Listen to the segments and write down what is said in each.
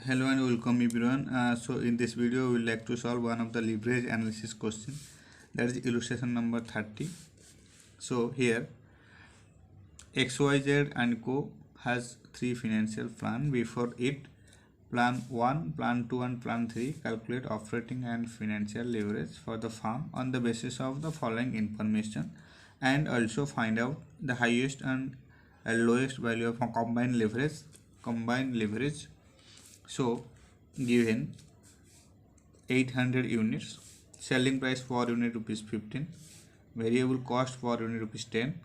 Hello and welcome everyone. So in this video we will like to solve one of the leverage analysis question, that is illustration number 30. So here XYZ and Co has three financial plan. Before it, plan 1, plan 2 and plan 3 calculate operating and financial leverage for the firm on the basis of the following information, and also find out the highest and lowest value of a combined leverage. So given 800 units, selling price per unit rupees 15, variable cost per unit rupees 10.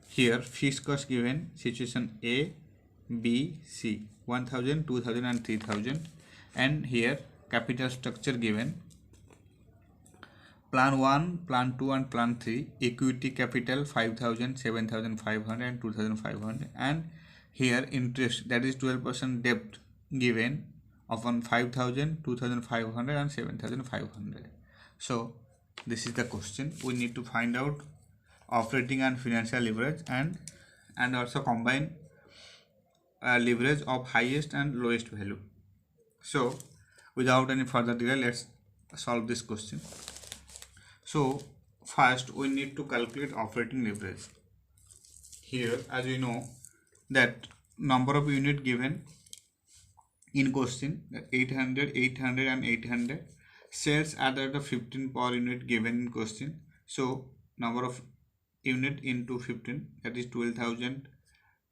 Here fixed cost given situation A, B, C 1000, 2000 and 3000, and here capital structure given plan 1, plan 2 and plan 3, equity capital 5000, 7500 and 2500, and here interest, that is 12% debt given upon 5000, 2500 and 7500. So this is the question. We need to find out operating and financial leverage and also combine leverage of highest and lowest value. So without any further delay, let's solve this question. So first we need to calculate operating leverage. Here, as we know that number of unit given in question, 800, 800 and 800, sales are the 15 per unit given in question. So number of unit into 15, that is 12,000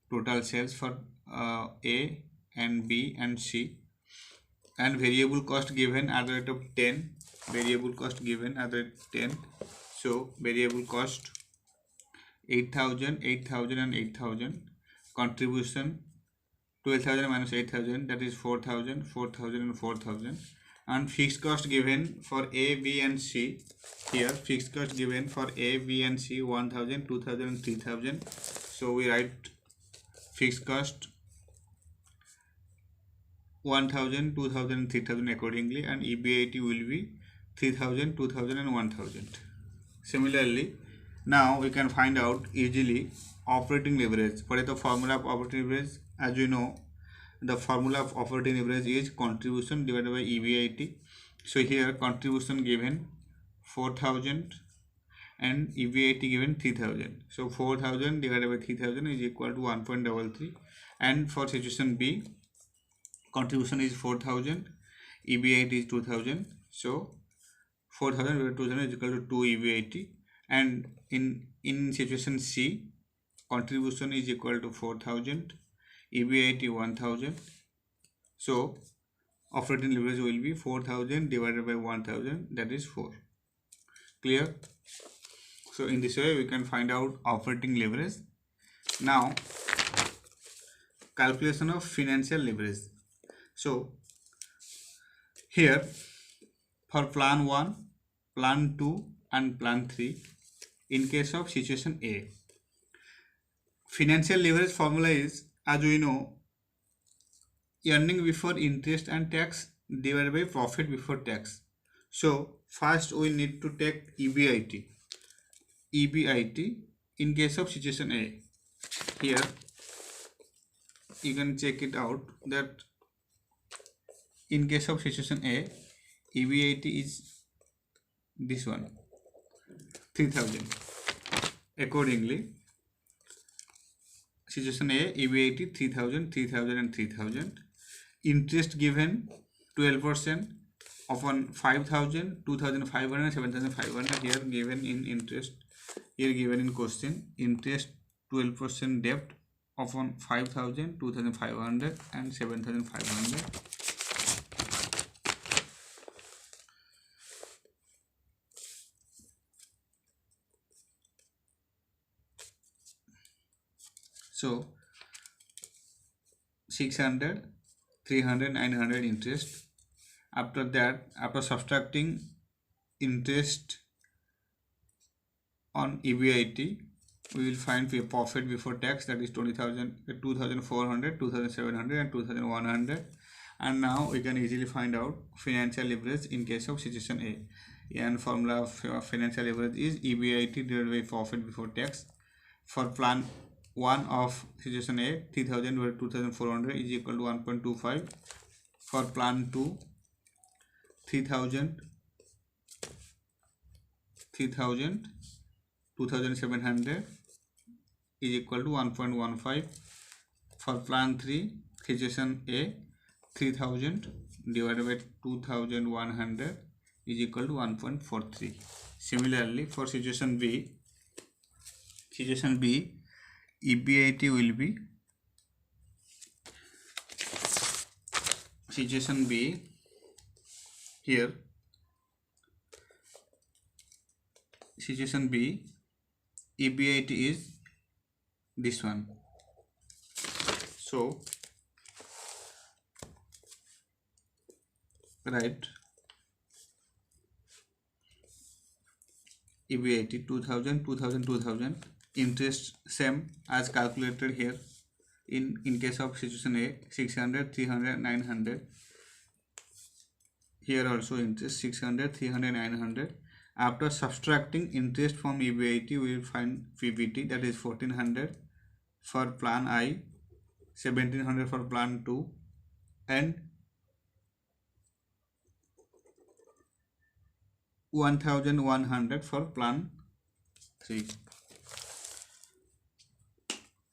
total sales for A and B and C, and variable cost given at the rate of 10, variable cost given at the rate 10. So variable cost 8,000, 8,000 and 8,000, contribution 12,000 minus 8,000, that is 4,000, 4,000 and 4,000, and fixed cost given for A, B and C. Here fixed cost given for A, B and C 1,000, 2,000 and 3,000. So we write fixed cost 1,000, 2,000 and 3,000 accordingly, and EBIT will be 3,000, 2,000 and 1,000. Similarly, now we can find out easily operating leverage. What is the formula of operating leverage? As you know, the formula of operating leverage is contribution divided by EBIT. So here contribution given 4,000 and EBIT given 3,000. So 4,000 divided by 3,000 is equal to 1.33. And for situation B, contribution is 4,000, EBIT is 2,000. So 4,000 divided by 2,000 is equal to 2 EBIT. And in situation C, contribution is equal to 4,000, EBIT 1,000. So operating leverage will be 4,000 divided by 1,000, that is 4. Clear? So in this way we can find out operating leverage. Now calculation of financial leverage. So here for plan 1, plan 2 and plan 3, in case of situation A, financial leverage formula is, as we know, earning before interest and tax divided by profit before tax. So first we need to take EBIT. EBIT in case of situation A. Here you can check it out that in case of situation A, EBIT is this one, 3,000. Accordingly, situation A, EBIT 3,000, 3,000 and 3,000. Interest given 12% upon 5,000, 2,500 and 7,500. Here given in interest, here given in question, interest 12% debt upon 5,000, 2,500 and 7,500. So 600, 300, 900 interest. After that, after subtracting interest on EBIT, we will find profit before tax, that is 20,000, 2,400, 2,700 and 2,100. And now we can easily find out financial leverage in case of situation A. And formula of financial leverage is EBIT divided by profit before tax. For plan 1 of situation A, 3,000 over 2,400 is equal to 1.25. For plan 2, 3,000, 2,700 is equal to 1.15. For plan 3, situation A, 3,000 divided by 2,100 is equal to 1.43. Similarly, for situation B, EBIT will be, situation B here, situation B, EBIT is this one. So write EBIT 2,000, 2,000, 2,000. Interest same as calculated here. In case of situation A, 600, 300, 900. Here also interest 600, 300, 900. After subtracting interest from EBIT, we will find PBT, that is 1,400 for plan I, 1,700 for plan 2, and 1,100 for plan 3.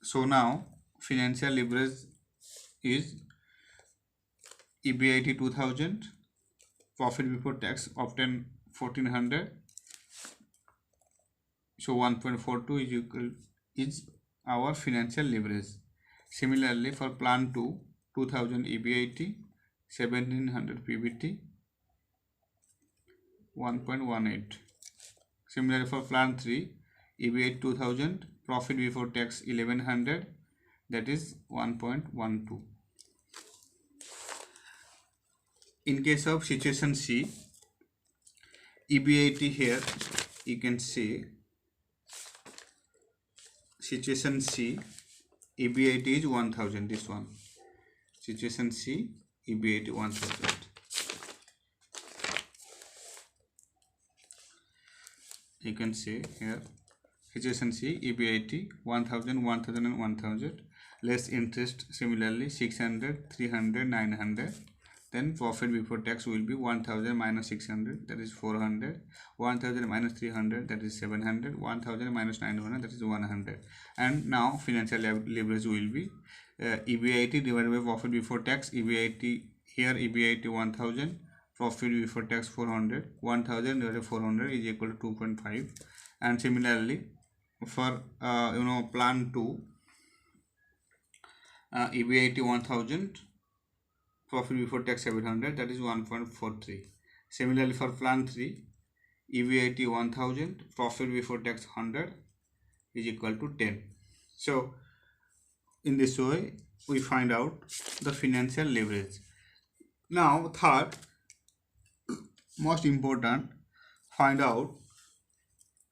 So now financial leverage is EBIT 2,000, profit before tax obtained 1,400. So 1.42 is equal is our financial leverage. Similarly, for plan 2, 2,000 EBIT, 1,700 PBT, 1.18. Similarly, for plan 3, EBIT 2,000, profit before tax 1,100, that is 1.12. In case of situation C, EBIT here you can see, situation C, EBIT is 1,000, this one. Situation C, EBIT 1,000. You can see here, situation C, EBIT 1,000, 1,000 and 1,000. Less interest, similarly 600, 300, 900. Then profit before tax will be 1,000 minus 600, that is 400. 1,000 minus 300, that is 700. 1,000 minus 900, that is 100. And now financial leverage will be EBIT divided by profit before tax. EBIT here, EBIT 1,000, profit before tax 400. 1,000 divided by 400 is equal to 2.5. And similarly for plan 2, EBIT 1,000, profit before tax 700, that is 1.43. Similarly for plan 3, EBIT 1000, profit before tax 100 is equal to 10. So in this way we find out the financial leverage. Now third, most important, find out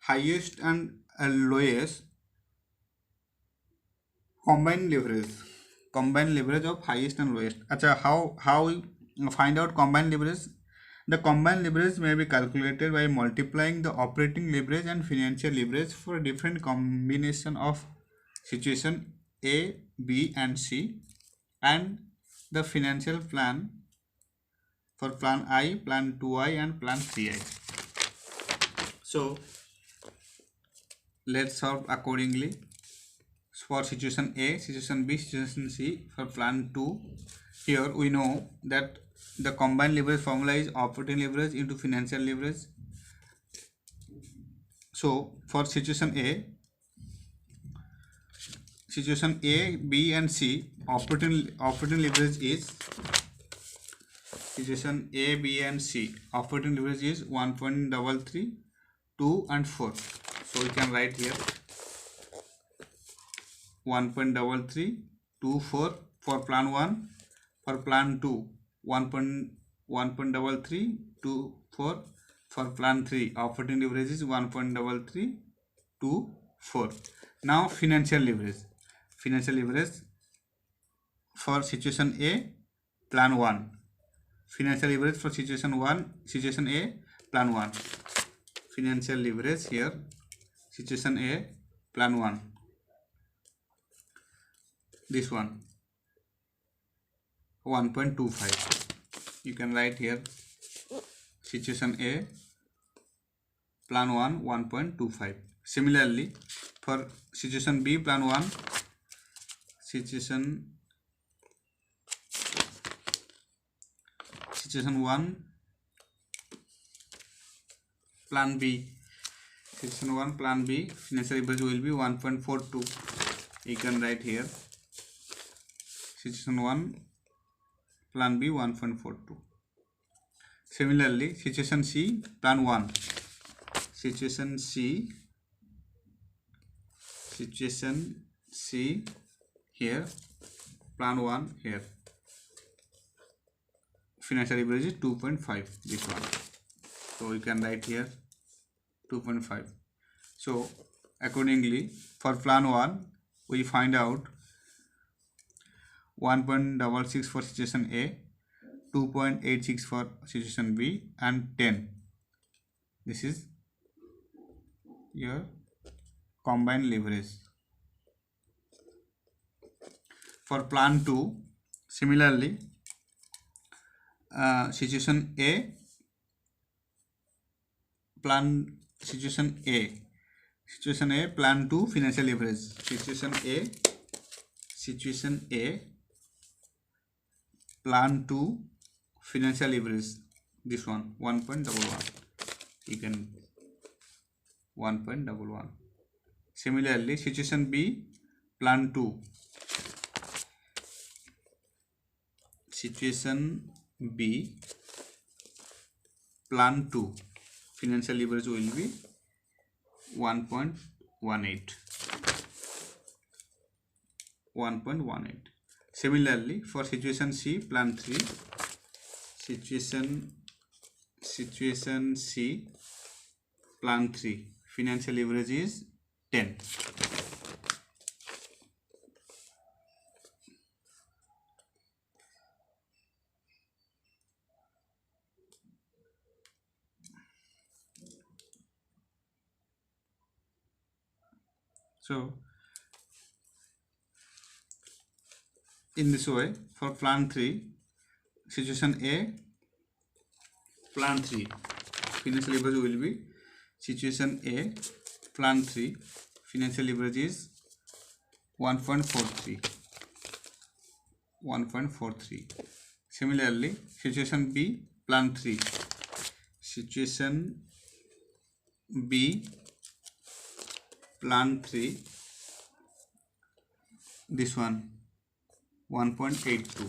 highest and lowest combined leverage of highest and lowest. How we find out combined leverage? The combined leverage may be calculated by multiplying the operating leverage and financial leverage for a different combination of situation A, B and C, and the financial plan for plan I, plan 2I and plan 3I. So let's solve accordingly. For situation A, situation B, situation C. For plan 2, here we know that the combined leverage formula is operating leverage into financial leverage. So for situation A, B and C, operating leverage is, situation A, B and C, operating leverage is 1.33, 2 and 4. So we can write here 1.33, 2, 4 for plan 1. For plan 2, 1.33, 2, 4. For plan 3, operating leverage is 1.33, 2, 4. Now financial leverage. Financial leverage for situation A, plan 1. Financial leverage for situation A, plan 1. Financial leverage here, situation A, plan 1. This one 1.25. you can write here situation A, plan 1 1.25. Similarly, for situation B, plan 1, situation 1, plan B, situation 1, plan B, financial leverage will be 1.42. You can write here situation 1, plan B 1.42. Similarly, situation C, plan 1, situation C here, plan 1 here, financial leverage is 2.5, this one. So you can write here 2.5. So accordingly, for plan 1, we find out 1.66 for situation A, 2.86 for situation B, and 10. This is your combined leverage. For plan 2, similarly, situation A, plan 2, financial leverage. Situation A, plan 2, financial leverage. This one 1.11. You can 1.11. Similarly, situation B, plan 2. Situation B, plan 2, financial leverage will be 1.18. Similarly, for situation C, plan 3, situation C, plan 3, financial leverage is 10. So in this way, for plan 3, situation A, plan 3, financial leverage will be situation A, plan 3, financial leverage is 1.43. Similarly, situation B, plan 3, situation B, plan 3, this one 1.82.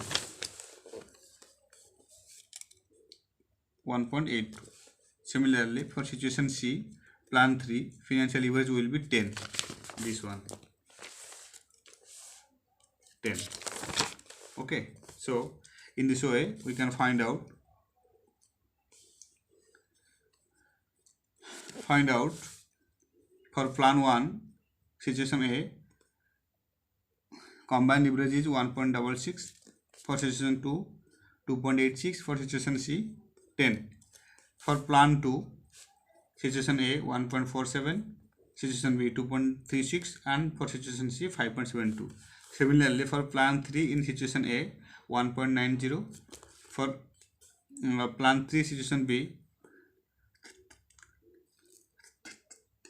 Similarly, for situation C, plan 3, financial leverage will be 10. This one 10. Okay, so in this way we can find out for plan 1, situation A, combined leverage is 1.66. For situation 2, 2.86. For situation C, 10. For plan 2, situation A 1.47, situation B 2.36, and for situation C 5.72. Similarly, for plan 3 in situation A 1.90, for plan 3 situation B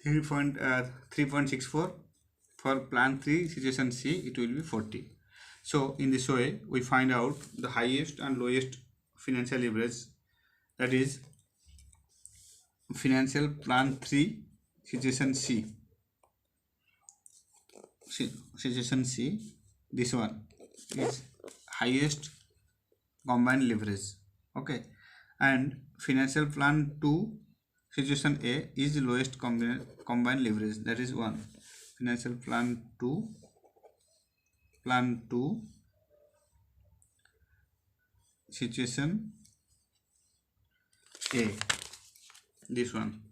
3.64, for plan 3 situation C it will be 40. So in this way we find out the highest and lowest financial leverage, that is financial plan 3 situation C, this one is highest combined leverage. Okay, and financial plan 2 situation A is the lowest combined leverage, that is 1. Financial plan 2 situation A, this one.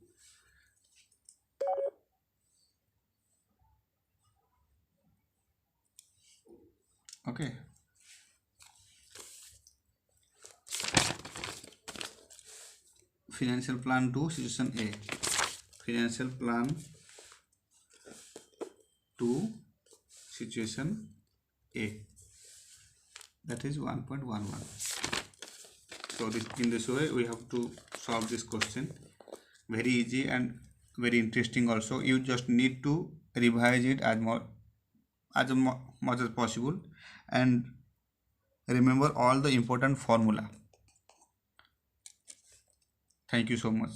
Okay, financial plan 2 situation A, financial plan 2 situation A, that is 1.11. So in this way we have to solve this question. Very easy and very interesting also. You just need to revise it as much as possible and remember all the important formula. Thank you so much.